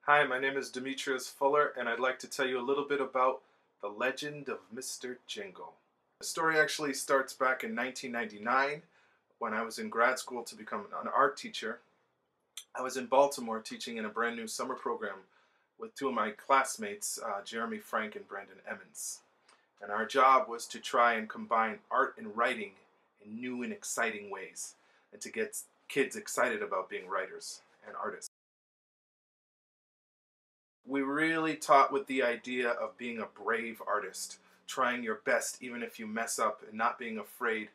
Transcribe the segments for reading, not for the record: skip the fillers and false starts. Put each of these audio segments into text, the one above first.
Hi, my name is Demetrius Fuller, and I'd like to tell you a little bit about the legend of Mr. Jingle. The story actually starts back in 1999 when I was in grad school to become an art teacher. I was in Baltimore teaching in a brand new summer program with two of my classmates, Jeremy Frank and Brandon Emmons. And our job was to try and combine art and writing in new and exciting ways, and to get kids excited about being writers and artists. We really taught with the idea of being a brave artist, trying your best even if you mess up, and not being afraid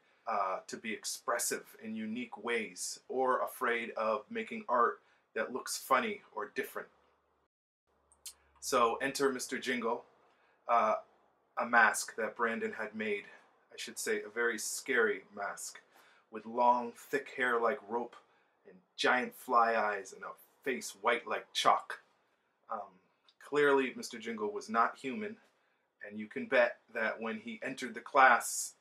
to be expressive in unique ways, or afraid of making art that looks funny or different. So enter Mr. Jingle, a mask that Brandon had made, I should say a very scary mask, with long, thick hair like rope, and giant fly eyes, and a face white like chalk. Clearly, Mr. Jingle was not human, and you can bet that when he entered the class,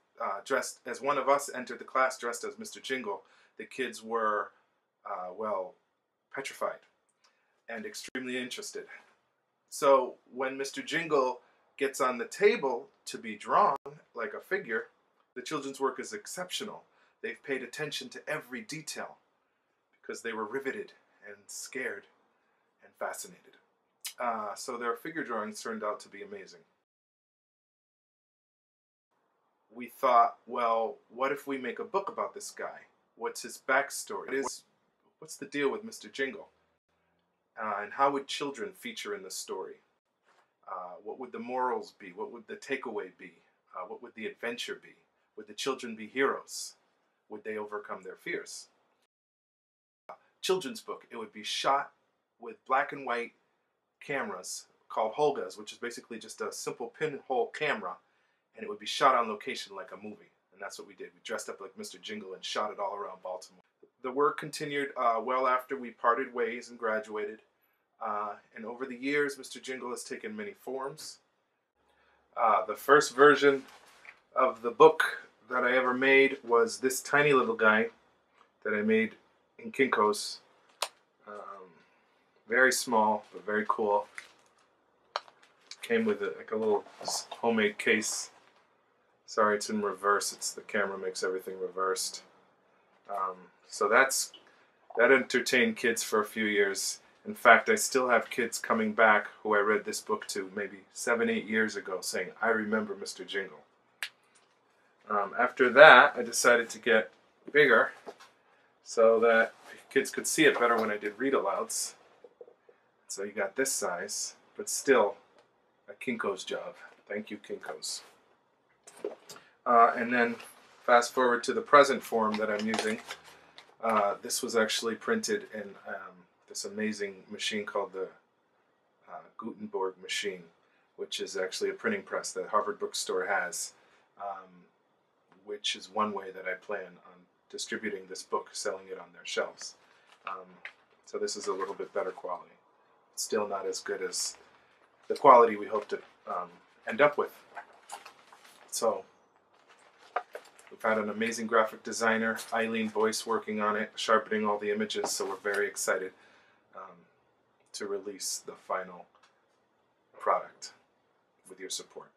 dressed as one of us entered the class dressed as Mr. Jingle, the kids were, petrified and extremely interested. So when Mr. Jingle gets on the table to be drawn like a figure, the children's work is exceptional. They've paid attention to every detail because they were riveted and scared and fascinated. So their figure drawings turned out to be amazing. We thought, well, what if we make a book about this guy? What's his backstory? What's the deal with Mr. Jingle? And how would children feature in the story? What would the morals be? What would the takeaway be? What would the adventure be? Would the children be heroes? Would they overcome their fears? Children's book. It would be shot with black and white cameras called Holgas, which is basically just a simple pinhole camera, and it would be shot on location like a movie. And that's what we did. We dressed up like Mr. Jingle and shot it all around Baltimore. The work continued well after we parted ways and graduated. And over the years, Mr. Jingle has taken many forms. The first version of the book that I ever made was this tiny little guy that I made in Kinko's. Very small, but very cool. Came with like a little homemade case. Sorry, it's in reverse. The camera makes everything reversed. So that entertained kids for a few years. In fact, I still have kids coming back who I read this book to maybe 7-8 years ago saying, I remember Mr. Jingle. After that, I decided to get bigger so that kids could see it better when I did read-alouds. So you got this size, but still a Kinko's job. Thank you, Kinko's. And then fast forward to the present form that I'm using. This was actually printed in this amazing machine called the Gutenberg machine, which is actually a printing press that Harvard Bookstore has, which is one way that I plan on distributing this book, selling it on their shelves. So this is a little bit better quality. Still not as good as the quality we hope to end up with. So we've had an amazing graphic designer, Eileen Boyce, working on it, sharpening all the images, so we're very excited to release the final product with your support.